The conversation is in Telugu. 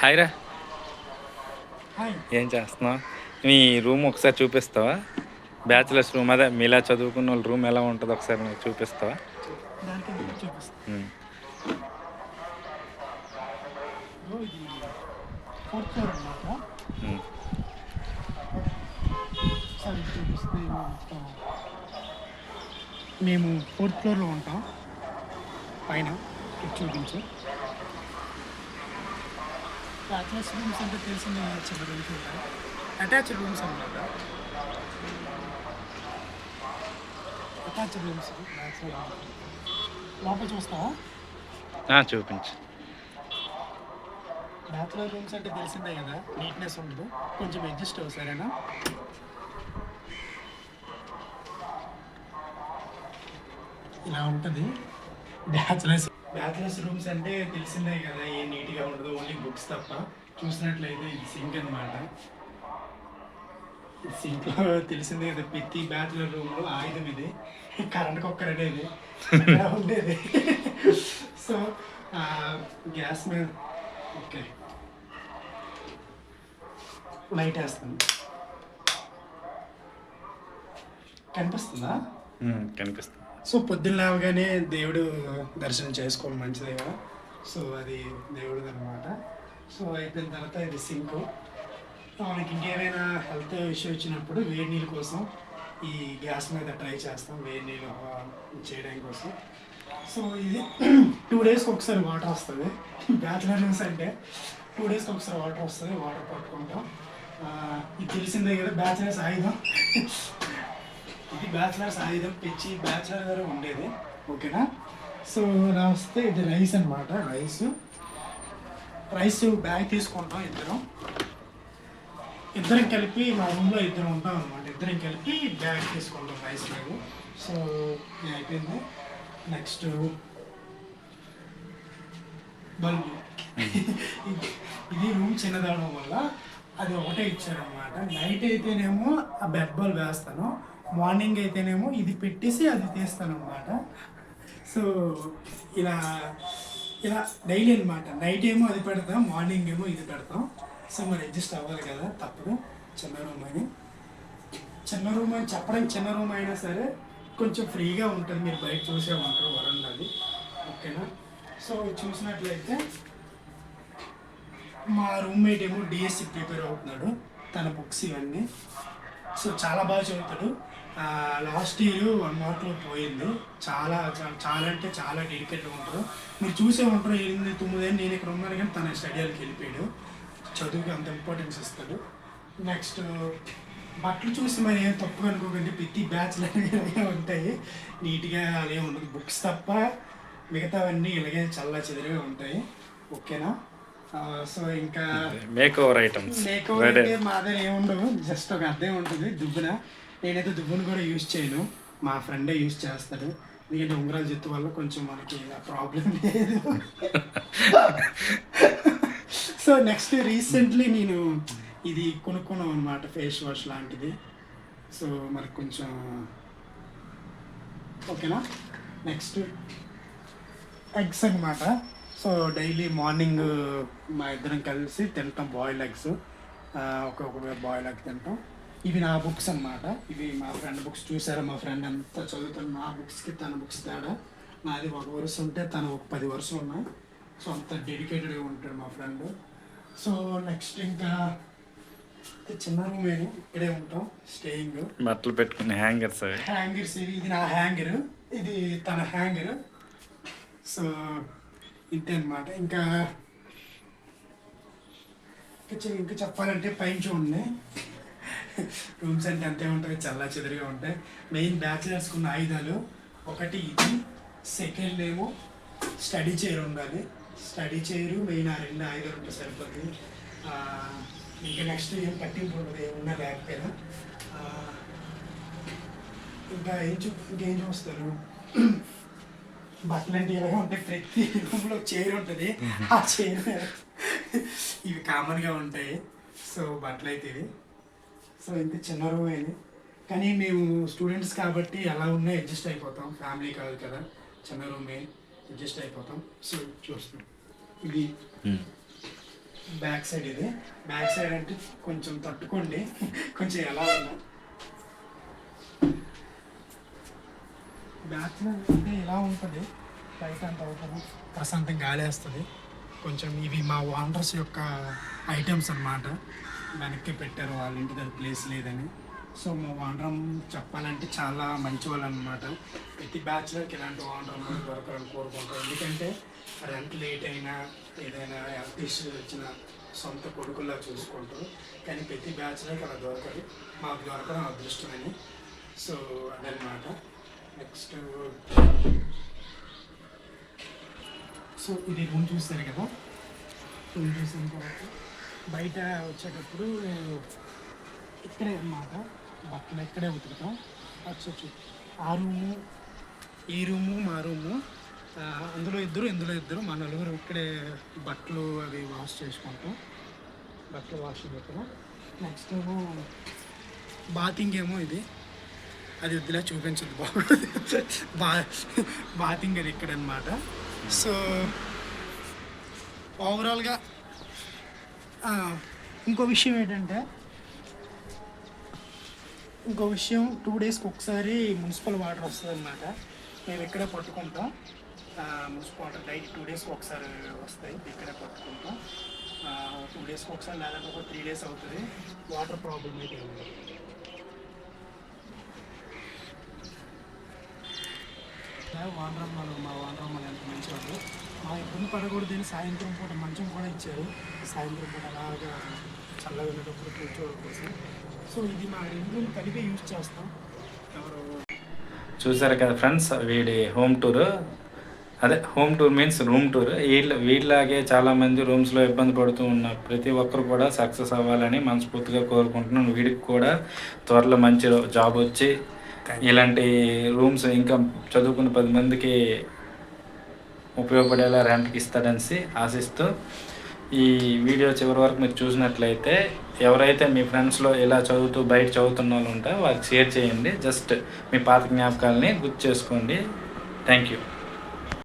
హాయ్ రా. హాయ్. ఏం చేస్తున్నావు? మీ రూమ్ ఒకసారి చూపిస్తావా? బ్యాచిలర్స్ రూమ్, అదే మీలా చదువుకున్న వాళ్ళ రూమ్ ఎలా ఉంటుందో ఒకసారి నాకు చూపిస్తావా? దానికి ఎందుకు చూపిస్తాను. ఉమ్, ఇది ఫోర్త్ ఫ్లోర్ అనమాట. ఉమ్, సరే చూపిస్తే మేము ఫోర్త్ ఫ్లోర్లో ఉంటాం. పైన ఇది చూపించు. బ్యాచిలర్స్ రూమ్స్ అంటే తెలిసిన చిన్న రూమ్స్ ఉంటాయి, అటాచ్డ్ రూమ్స్ అనమాట. అటాచ్డ్ రూమ్స్ బ్యాచిలర్ లోపల చూస్తావా? చూపించు. బ్యాచిలర్ రూమ్స్ అంటే తెలిసిందే కదా, నీట్నెస్ ఉండదు. కొంచెం అడ్జస్ట్ అవ్వు సరేనా. ఇలా ఉంటుంది బ్యాచిలర్స్ రూమ్స్ అంటే తెలిసిందే కదా, ఏం నీట్గా ఉండదు, ఓన్లీ బుక్స్ తప్ప. చూసినట్లయితే ఇది సింక్ అనమాట. సింక్లో తెలిసిందే కదా, ప్రతి బ్యాచిలర్ రూమ్లో ఆయుధం ఇది, కరెంట్ కుక్కర్ అనేది ఉండేది. సో గ్యాస్ మీద ఓకే లైట్ వేస్తాను. కనిపిస్తుందా? కనిపిస్తుంది. సో పొద్దున్న లేవగానే దేవుడు దర్శనం చేసుకోవడం మంచిదే కదా. సో అది దేవుడిది అనమాట. సో అయిపోయిన తర్వాత ఇది సింక్. మనకి ఇంకేమైనా హెల్త్ ఇష్యూ వచ్చినప్పుడు వేడి నీళ్ళ కోసం ఈ గ్యాస్ మీద ట్రై చేస్తాం, వేడి నీళ్ళు చేయడం కోసం. సో ఇది 2 డేస్కి ఒకసారి వాటర్ వస్తుంది. బ్యాచిలర్ రూమ్స్ అంటే 2 డేస్కి ఒకసారి వాటర్ వస్తుంది, వాటర్ పట్టుకుంటాం. ఇది తెలిసిందే కదా, బ్యాచిలర్స్ ఆయుధం. ఇది బ్యాచిలర్స్ ఆయుధం, పిచ్చి బ్యాచిలర్ గారు ఉండేది. ఓకేనా. సో నా వస్తే ఇది రైస్ అనమాట. రైస్ బ్యాగ్ తీసుకుంటాం ఇద్దరం కలిపి. మా రూమ్లో ఇద్దరు ఉంటాం అనమాట, ఇద్దరం కలిపి బ్యాగ్ తీసుకుంటాం రైస్ బ్యాగ్. సో ఇది అయిపోయింది. Next bulb. ఇది రూమ్ చిన్నదవడం వల్ల అది ఒకటే ఇచ్చారనమాట. నైట్ అయితేనేమో ఆ బెడ్ బల్బ్ వేస్తాను, మార్నింగ్ అయితేనేమో ఇది పెట్టేసి అది తీస్తాను అనమాట. సో ఇలా ఇలా డైలీ అనమాట. నైట్ ఏమో అది పెడతాం, మార్నింగ్ ఏమో ఇది పెడతాం. సో మరి అడ్జస్ట్ అవ్వాలి కదా, తప్పదు. చిన్న రూమ్ అని చెప్పడానికి చిన్న రూమ్ అయినా సరే కొంచెం ఫ్రీగా ఉంటుంది. మీరు బయట చూసే ఉంటారు వరండాది. ఓకేనా. సో చూసినట్లయితే మా రూమ్మేట్ ఏమో డిఎస్సి ప్రిపేర్ అవుతున్నాడు, తన బుక్స్ ఇవన్నీ. సో చాలా బాగా చదువుతాడు. లాస్ట్ ఇయర్ 1 మార్క్లో పోయింది. చాలా చాలా అంటే చాలా డెడికేట్గా ఉంటారు. మీరు చూసే ఉంటారు, 8-9 ఏళ్ళు నేను ఇక్కడ ఉన్నాను కానీ తన స్టడీకి వెళ్ళిపోయాడు. చదువుకి అంత ఇంపార్టెన్స్ ఇస్తాడు. నెక్స్ట్ బట్టలు చూసి మరి ఏం తప్పుగా అనుకోకండి, ప్రతి బ్యాచ్లు ఇలాగే ఉంటాయి, నీట్గా అదే ఉండదు. బుక్స్ తప్ప మిగతావన్నీ ఇలాగే చల్ల చెదిరిగా ఉంటాయి. ఓకేనా. సో ఇంకా మేక్ ఓవర్ ఐటమ్స్ అంటే మాదే ఏముండవు, జస్ట్ ఒక అర్థం ఉంటుంది దువ్వున. నేనైతే దువ్వును కూడా యూజ్ చేయను, మా ఫ్రెండే యూజ్ చేస్తాడు. ఎందుకంటే ఉంగరాల జట్టు వల్ల కొంచెం మనకి ప్రాబ్లం లేదు. సో నెక్స్ట్ రీసెంట్లీ నేను ఇది కొనుక్కున్నాం అనమాట, ఫేస్ వాష్ లాంటిది. సో మనకు కొంచెం ఓకేనా. నెక్స్ట్ ఎగ్స్ అనమాట. సో డైలీ మార్నింగ్ మా ఇద్దరం కలిసి తింటాం బాయిల్డ్ ఎగ్స్. ఒక్కొక్క బాయిల్డ్ ఎగ్ తింటాం. ఇవి నా బుక్స్ అనమాట. ఇవి మా ఫ్రెండ్ బుక్స్. చూసారా మా ఫ్రెండ్ అంతా చదువుతాను. నా బుక్స్కి తన బుక్స్ తేడా. నాది 1 వరుస ఉంటే తను ఒక 10 వరుసలు ఉన్నాయి. సో అంత డెడికేటెడ్గా ఉంటాడు మా ఫ్రెండ్. సో నెక్స్ట్ ఇంకా చిన్న రూమ్ ఇక్కడే ఉంటాం స్టేయింగ్. బట్టలు పెట్టుకునే హ్యాంగర్స్ ఇది నా హ్యాంగర్, ఇది తన హ్యాంగర్. సో ఇంతే అనమాట. ఇంకా చెప్పాలంటే పైన చూడండి, రూమ్స్ అంటే అంతే ఉంటాయి, చల్ల చెదిరిగా ఉంటాయి. మెయిన్ బ్యాచిలర్స్కి ఉన్న ఆయుధాలు ఒకటి ఇది, సెకండ్ ఏమో స్టడీ చైర్ ఉండాలి. స్టడీ చైరు మెయిన్, ఆ 2 ఆయుధాలు ఉంటే సరిపోతుంది. ఇంకా నెక్స్ట్ ఏం పట్టింపు ఉండదు, ఏమున్నా లేకపోయినా. ఇంకేం చూస్తారు, బట్టలు అంటే ఇలాగే ఉంటాయి. ప్రతి రూమ్లో చైర్ ఉంటుంది, ఆ చైర్ ఇవి కామన్గా ఉంటాయి. సో బట్టలు అయితే ఇవి. సో ఇంత చిన్న రూమ్ అయింది, కానీ మేము స్టూడెంట్స్ కాబట్టి ఎలా ఉన్నా అడ్జస్ట్ అయిపోతాం. ఫ్యామిలీ కాదు కదా, చిన్న రూమే, అడ్జస్ట్ అయిపోతాం. సో చూస్తాం. ఇది బ్యాక్ సైడ్ ఇది. బ్యాక్ సైడ్ అంటే కొంచెం తట్టుకోండి, కొంచెం ఎలా ఉన్నా బ్యాచ్లర్ అంటే ఇలా ఉంటుంది. బయట అంత అవుతుంది, ప్రశాంతంగా గాలి వేస్తుంది. కొంచెం ఇవి మా వాండర్స్ యొక్క ఐటమ్స్ అన్నమాట. వెనక్కి పెట్టారు, వాళ్ళ ఇంటి దగ్గర ప్లేస్ లేదని. సో మా వాండరం చెప్పాలంటే చాలా మంచి వాళ్ళు అనమాట. ప్రతి బ్యాచ్లర్కి ఇలాంటి వాండరం దొరకాలని కోరుకుంటాం. ఎందుకంటే రెంట్ లేట్ అయినా ఏదైనా హెల్త్ ఇష్యూ వచ్చినా సొంత కొడుకుల్లా చూసుకుంటారు. కానీ ప్రతి బ్యాచ్లర్కి అలా దొరకదు. మాకు దొరకడం అదృష్టమని. సో అదనమాట. నెక్స్ట్ సో ఇది రూమ్ చూస్తారు కదా. రూమ్ చూసిన తర్వాత బయట వచ్చేటప్పుడు ఇక్కడే అన్నమాట బట్టలు ఇక్కడే ఉతుకుతాం. వచ్చి ఆ రూము, ఈ రూము, మా రూము, అందులో ఇద్దరు, ఇందులో ఇద్దరు, మా నలుగురు ఇక్కడే బట్టలు అవి వాష్ చేసుకుంటాం. బట్టలు వాష్ పెట్టడం. నెక్స్ట్ ఏమో బాతింగ్ ఏమో ఇది, అది వద్దులా చూపించదు బాగుంది. బాతింగ్ అది ఇక్కడ అనమాట. సో ఓవరాల్గా ఇంకో విషయం ఏంటంటే, 2 డేస్కి ఒకసారి మున్సిపల్ వాటర్ వస్తుంది అనమాట. మేము ఇక్కడే పట్టుకుంటాం. మున్సిపల్ వాటర్ డైలీ 2 డేస్కి ఒకసారి వస్తాయి, ఇక్కడే పట్టుకుంటాం. 2 డేస్కి ఒకసారి, లేకపోతే 3 డేస్ అవుతుంది. వాటర్ ప్రాబ్లం అయితే ఉంది. మా వానరమ్మలు ఎంత మంచివాళ్ళు. మా ఇబ్బంది పడకూడదని సాయంత్రం పూట మంచం కూడా ఇచ్చారు. సాయంత్రం పూట అలాగా చల్లగా ఉన్నప్పుడు కూర్చోవడం కోసం. సో ఇది మా రెండు కలిపి యూజ్ చేస్తాం. ఎవరు చూసారు కదా ఫ్రెండ్స్, వీడి హోమ్ టూర్. అదే home tour means room tour. వీటిలాగే చాలామంది రూమ్స్లో ఇబ్బంది పడుతూ ఉన్న ప్రతి ఒక్కరు కూడా సక్సెస్ అవ్వాలని మనస్ఫూర్తిగా కోరుకుంటున్నాను. వీడికి కూడా త్వరలో మంచి జాబ్ వచ్చి ఇలాంటి రూమ్స్ ఇంకా చదువుకున్న 10 మందికి ఉపయోగపడేలా రెంట్కి ఇస్తాడని ఆశిస్తూ, ఈ వీడియో చివరి వరకు మీరు చూసినట్లయితే ఎవరైతే మీ ఫ్రెండ్స్లో ఇలా చదువుతూ బయట చదువుతున్న వాళ్ళు ఉంటే వాళ్ళకి షేర్ చేయండి. జస్ట్ మీ పాత జ్ఞాపకాలని గుర్తు చేసుకోండి. Thank you.